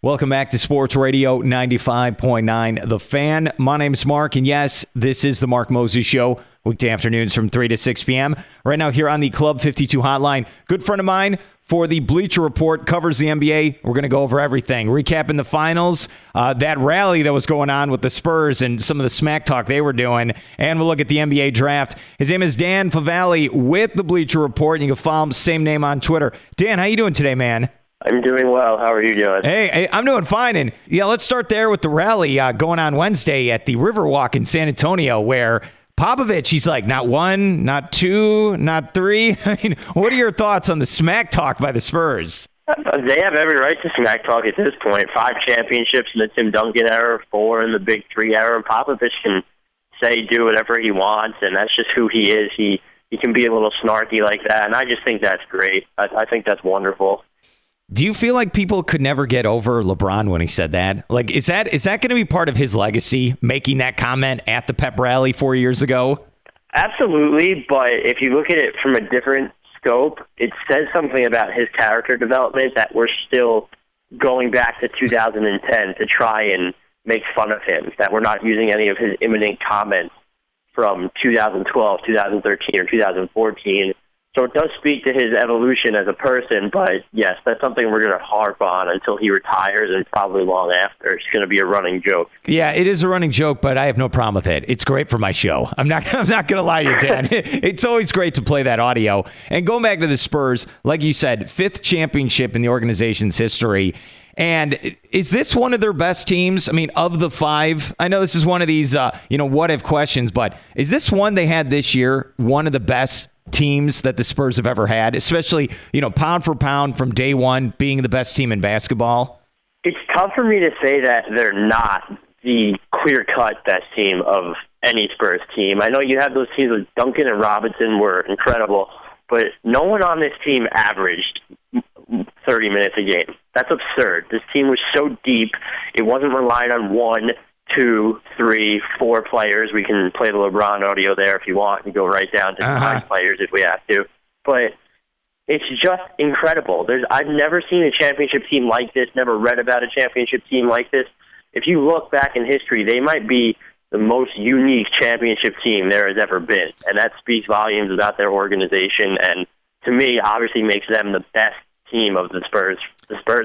Welcome back to Sports Radio 95.9 The Fan. My name's Mark, and yes, this is the Mark Moses Show, weekday afternoons from 3 to 6 p.m. Right now here on the Club 52 hotline. Good friend of mine for the Bleacher Report, covers the NBA. We're going to go over everything, recapping the finals, that rally that was going on with the Spurs and some of the smack talk they were doing, and we'll look at the NBA draft. His name is Dan Favale with the Bleacher Report. You can follow him, same name on Twitter. Dan, how you doing today, man? I'm doing well. How are you doing? Hey, I'm doing fine. And yeah, let's start there with the rally going on Wednesday at the Riverwalk in San Antonio, where Popovich, he's like, not one, not two, not three. I mean, what are your thoughts on the smack talk by the Spurs? They have every right to smack talk at this point. 5 championships in the Tim Duncan era, 4 in the Big Three era. Popovich can say, do whatever he wants, and that's just who he is. He can be a little snarky like that, and I just think that's great. I think that's wonderful. Do you feel like people could never get over LeBron when he said that? Like, is that going to be part of his legacy, making that comment at the pep rally 4 years ago? Absolutely, but if you look at it from a different scope, it says something about his character development that we're still going back to 2010 to try and make fun of him, that we're not using any of his imminent comments from 2012, 2013, or 2014. So it does speak to his evolution as a person, but yes, that's something we're going to harp on until he retires and probably long after. It's going to be a running joke. Yeah, it is a running joke, but I have no problem with it. It's great for my show. I'm not going to lie to you, Dan. It's always great to play that audio. And going back to the Spurs, like you said, 5th championship in the organization's history. And is this one of their best teams? I mean, of the 5, I know this is one of these, what if questions, but is this one they had this year one of the best teams that the Spurs have ever had, especially, pound for pound from day one being the best team in basketball? It's tough for me to say that they're not the clear-cut best team of any Spurs team. I know you have those teams with Duncan and Robinson were incredible, but no one on this team averaged 30 minutes a game. That's absurd. This team was so deep. It wasn't relying on 1, 2, 3, 4 players. We can play the LeBron audio there if you want and go right down to 5 players if we have to. But it's just incredible. I've never seen a championship team like this, never read about a championship team like this. If you look back in history, they might be the most unique championship team there has ever been. And that speaks volumes about their organization and, to me, obviously makes them the best team of the Spurs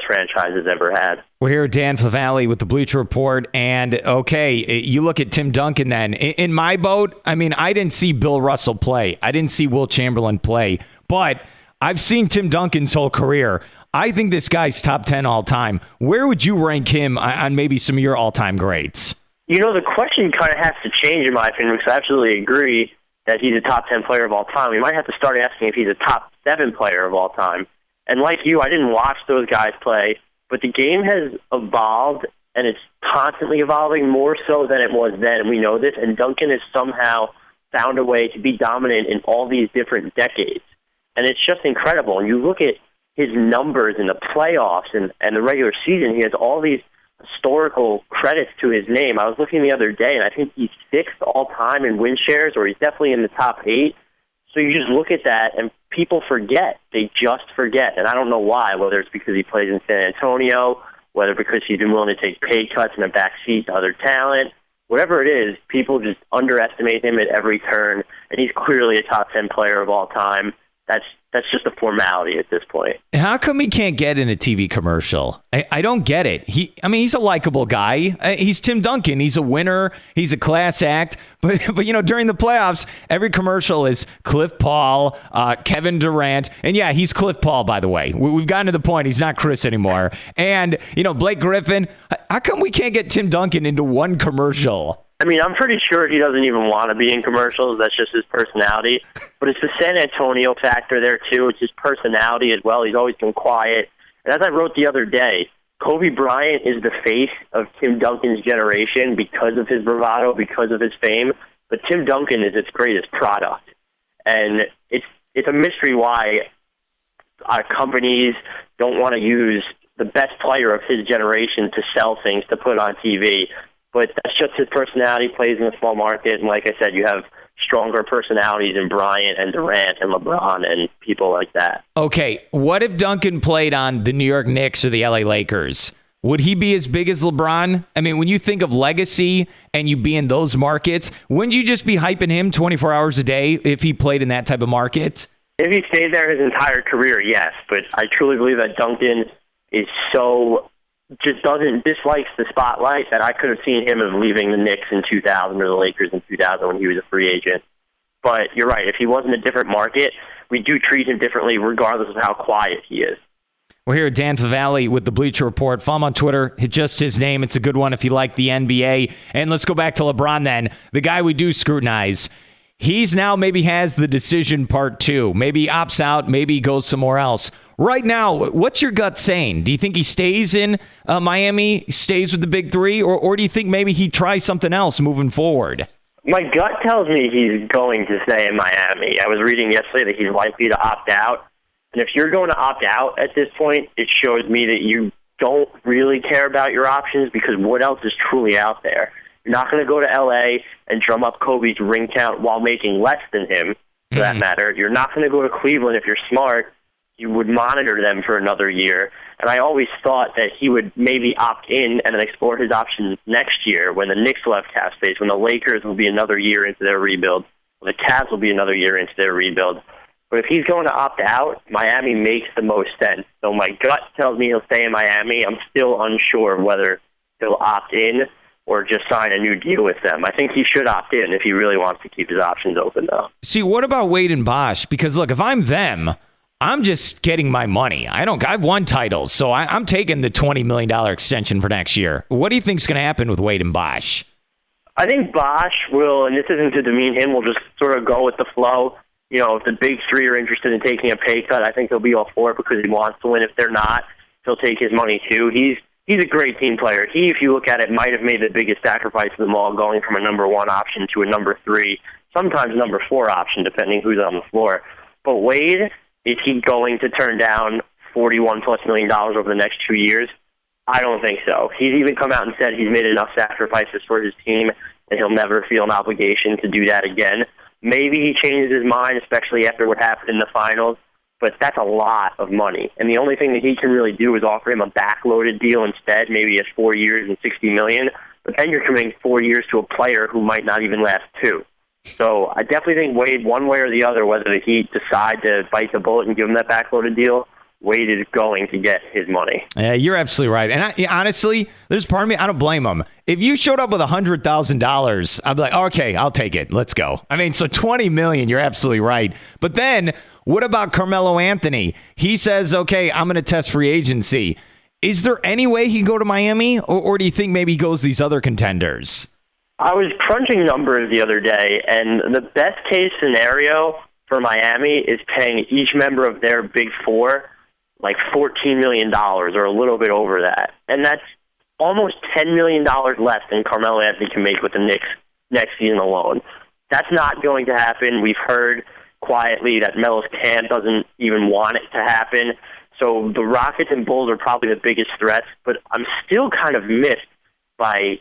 franchise has ever had. We're here with Dan Favale with the Bleacher Report, and okay, you look at Tim Duncan then. In my boat, I mean, I didn't see Bill Russell play. I didn't see Will Chamberlain play, but I've seen Tim Duncan's whole career. I think this guy's top 10 all time. Where would you rank him on maybe some of your all-time greats? The question kind of has to change in my opinion, because I absolutely agree that he's a top 10 player of all time. We might have to start asking if he's a top 7 player of all time. And like you, I didn't watch those guys play, but the game has evolved, and it's constantly evolving more so than it was then, and we know this, and Duncan has somehow found a way to be dominant in all these different decades. And it's just incredible. And you look at his numbers in the playoffs and the regular season, he has all these historical credits to his name. I was looking the other day, and I think he's 6th all-time in win shares, or he's definitely in the top 8. So you just look at that, and people forget. They just forget. And I don't know why, whether it's because he plays in San Antonio, whether because he's been willing to take pay cuts in a backseat to other talent. Whatever it is, people just underestimate him at every turn, and he's clearly a top 10 player of all time. That's just a formality at this point. How come he can't get in a TV commercial? I don't get it. He's a likable guy. He's Tim Duncan. He's a winner. He's a class act. But during the playoffs, every commercial is Cliff Paul, Kevin Durant. And yeah, he's Cliff Paul, by the way. We've gotten to the point. He's not Chris anymore. And, Blake Griffin. How come we can't get Tim Duncan into one commercial? I'm pretty sure he doesn't even want to be in commercials. That's just his personality. But it's the San Antonio factor there, too. It's his personality as well. He's always been quiet. And as I wrote the other day, Kobe Bryant is the face of Tim Duncan's generation because of his bravado, because of his fame. But Tim Duncan is its greatest product. And it's a mystery why our companies don't want to use the best player of his generation to sell things, to put on TV. But that's just his personality, plays in a small market. And like I said, you have stronger personalities in Bryant and Durant and LeBron and people like that. Okay, what if Duncan played on the New York Knicks or the LA Lakers? would he be as big as LeBron? I mean, when you think of legacy and you be in those markets, wouldn't you just be hyping him 24 hours a day if he played in that type of market? If he stayed there his entire career, yes. But I truly believe that Duncan is just dislikes the spotlight that I could have seen him as leaving the Knicks in 2000 or the Lakers in 2000 when he was a free agent. But you're right. If he was in a different market, we do treat him differently regardless of how quiet he is. We're here with Dan Favale with the Bleacher Report. Follow him on Twitter. It's just his name. It's a good one if you like the NBA. And let's go back to LeBron then. The guy we do scrutinize. He's now maybe has the decision part two. Maybe he opts out. Maybe he goes somewhere else. Right now, what's your gut saying? Do you think he stays in Miami, stays with the big three, or do you think maybe he tries something else moving forward? My gut tells me he's going to stay in Miami. I was reading yesterday that he's likely to opt out. And if you're going to opt out at this point, it shows me that you don't really care about your options because what else is truly out there? You're not going to go to L.A. and drum up Kobe's ring count while making less than him, for that matter. You're not going to go to Cleveland if you're smart. You would monitor them for another year. And I always thought that he would maybe opt in and then explore his options next year when the Knicks left cap space, when the Lakers will be another year into their rebuild, when the Cavs will be another year into their rebuild. But if he's going to opt out, Miami makes the most sense. So my gut tells me he'll stay in Miami. I'm still unsure of whether he'll opt in or just sign a new deal with them. I think he should opt in if he really wants to keep his options open, though. See, what about Wade and Bosch? Because, look, if I'm them, I'm just getting my money. I've won titles, so I'm taking the $20 million extension for next year. What do you think is going to happen with Wade and Bosch? I think Bosch will, and this isn't to demean him, will just sort of go with the flow. You know, if the big three are interested in taking a pay cut, I think he'll be all for it because he wants to win. If they're not, he'll take his money too. He's a great team player. He, if you look at it, might have made the biggest sacrifice of them all, going from a number one option to a number three, sometimes number four option, depending who's on the floor. But Wade, is he going to turn down $41+ million over the next 2 years? I don't think so. He's even come out and said he's made enough sacrifices for his team and he'll never feel an obligation to do that again. Maybe he changes his mind, especially after what happened in the finals, but that's a lot of money. And the only thing that he can really do is offer him a backloaded deal instead, maybe at 4 years and $60 million. But then you're committing 4 years to a player who might not even last 2. So I definitely think Wade, one way or the other, whether the Heat decide to bite the bullet and give him that backloaded deal, Wade is going to get his money. Yeah, you're absolutely right. And honestly, there's part of me, I don't blame him. If you showed up with $100,000, I'd be like, okay, I'll take it. Let's go. I mean, so $20 million, you're absolutely right. But then what about Carmelo Anthony? He says, okay, I'm going to test free agency. Is there any way he can go to Miami? Or do you think maybe he goes these other contenders? I was crunching numbers the other day, and the best case scenario for Miami is paying each member of their Big Four like $14 million or a little bit over that. And that's almost $10 million less than Carmelo Anthony can make with the Knicks next season alone. That's not going to happen. We've heard quietly that Melo's camp doesn't even want it to happen. So the Rockets and Bulls are probably the biggest threats, but I'm still kind of miffed by,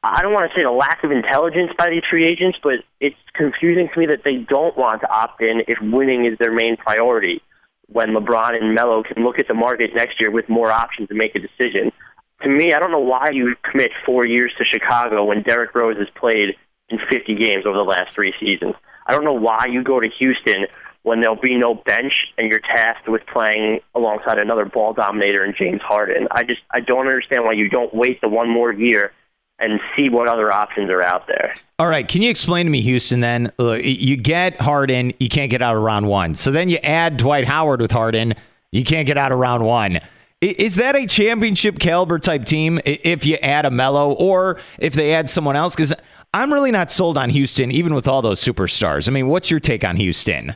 I don't want to say the lack of intelligence by these free agents, but it's confusing to me that they don't want to opt in if winning is their main priority, when LeBron and Melo can look at the market next year with more options to make a decision. To me, I don't know why you commit 4 years to Chicago when Derrick Rose has played in 50 games over the last 3 seasons. I don't know why you go to Houston when there'll be no bench and you're tasked with playing alongside another ball dominator in James Harden. I don't understand why you don't wait the one more year and see what other options are out there. All right, can you explain to me, Houston, then? You get Harden, you can't get out of round one. So then you add Dwight Howard with Harden, you can't get out of round one. Is that a championship caliber type team if you add a Melo or if they add someone else? Because I'm really not sold on Houston, even with all those superstars. I mean, what's your take on Houston?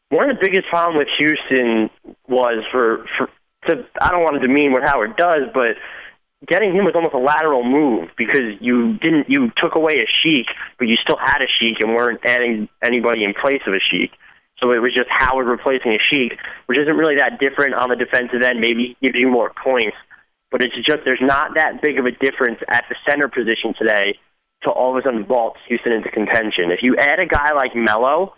One of the biggest problems with Houston was I don't want to demean what Howard does, but getting him was almost a lateral move because you took away a Sheik, but you still had a Sheik and weren't adding anybody in place of a Sheik. So it was just Howard replacing a Sheik, which isn't really that different on the defensive end. Maybe gives you more points, but it's just there's not that big of a difference at the center position today to all of a sudden vault Houston into contention. If you add a guy like Melo,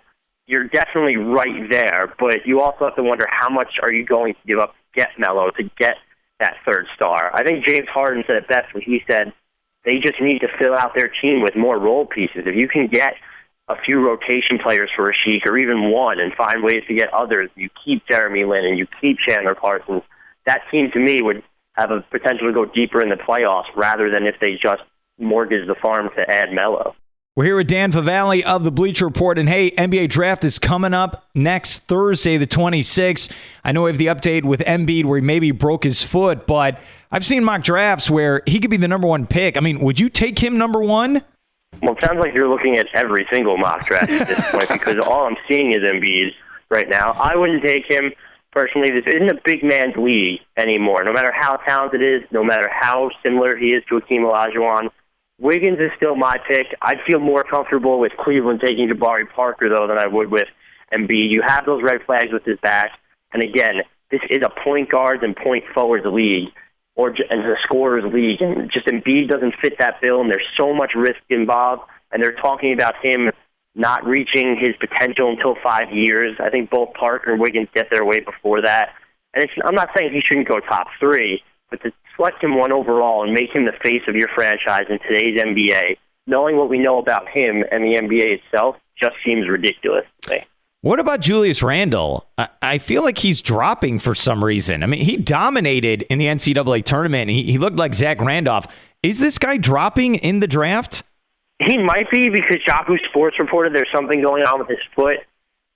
you're definitely right there, but you also have to wonder how much are you going to give up to get Melo, to get that third star. I think James Harden said it best when he said they just need to fill out their team with more role pieces. If you can get a few rotation players for a Sheik, or even one, and find ways to get others, you keep Jeremy Lin and you keep Chandler Parsons, that team to me would have a potential to go deeper in the playoffs rather than if they just mortgage the farm to add Melo. We're here with Dan Favale of the Bleacher Report, and hey, NBA draft is coming up next Thursday, the 26th. I know we have the update with Embiid where he maybe broke his foot, but I've seen mock drafts where he could be the number one pick. I mean, would you take him number one? Well, it sounds like you're looking at every single mock draft at this point because all I'm seeing is Embiid right now. I wouldn't take him. Personally, this isn't a big man's league anymore. No matter how talented it is, no matter how similar he is to Hakeem Olajuwon, Wiggins is still my pick. I'd feel more comfortable with Cleveland taking Jabari Parker, though, than I would with Embiid. You have those red flags with his back. And again, this is a point guards and point forwards league, and a scorer's league. And just Embiid doesn't fit that bill, and there's so much risk involved. And they're talking about him not reaching his potential until 5 years. I think both Parker and Wiggins get their way before that. And I'm not saying he shouldn't go top three, but to select him one overall and make him the face of your franchise in today's NBA, knowing what we know about him and the NBA itself, just seems ridiculous to me. What about Julius Randle? I feel like he's dropping for some reason. I mean, he dominated in the NCAA tournament. He looked like Zach Randolph. Is this guy dropping in the draft? He might be because Yahoo Sports reported there's something going on with his foot,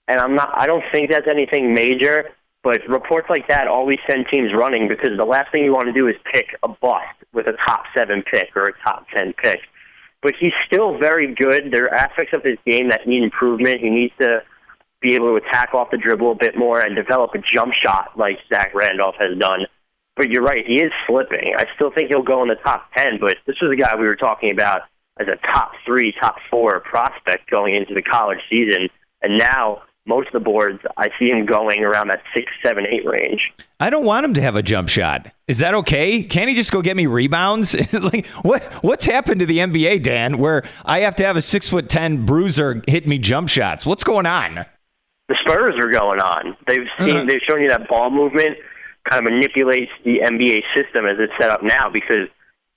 and I don't think that's anything major. But reports like that always send teams running because the last thing you want to do is pick a bust with a top 7 pick or a top 10 pick. But he's still very good. There are aspects of his game that need improvement. He needs to be able to attack off the dribble a bit more and develop a jump shot like Zach Randolph has done. But you're right, he is slipping. I still think he'll go in the top 10, but this was a guy we were talking about as a top 3, top 4 prospect going into the college season. And now most of the boards, I see him going around that 6, 7, 8 range. I don't want him to have a jump shot. Is that okay? Can't he just go get me rebounds? Like what's happened to the NBA, Dan, where I have to have a 6'10" bruiser hit me jump shots? What's going on? The Spurs are going on. They've shown you that ball movement kind of manipulates the NBA system as it's set up now because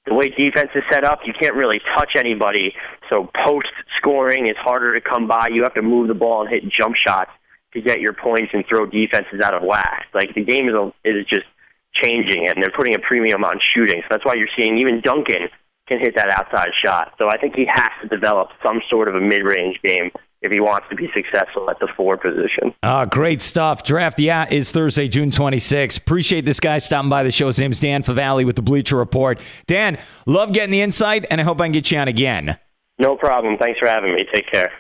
the way defense is set up, you can't really touch anybody. So post scoring is harder to come by. You have to move the ball and hit jump shots to get your points and throw defenses out of whack. Like the game is just changing, and they're putting a premium on shooting. So that's why you're seeing even Duncan can hit that outside shot. So I think he has to develop some sort of a mid-range game if he wants to be successful at the 4 position. Great stuff. Draft, is Thursday, June 26th. Appreciate this guy stopping by the show. His name's Dan Favale with the Bleacher Report. Dan, love getting the insight, and I hope I can get you on again. No problem. Thanks for having me. Take care.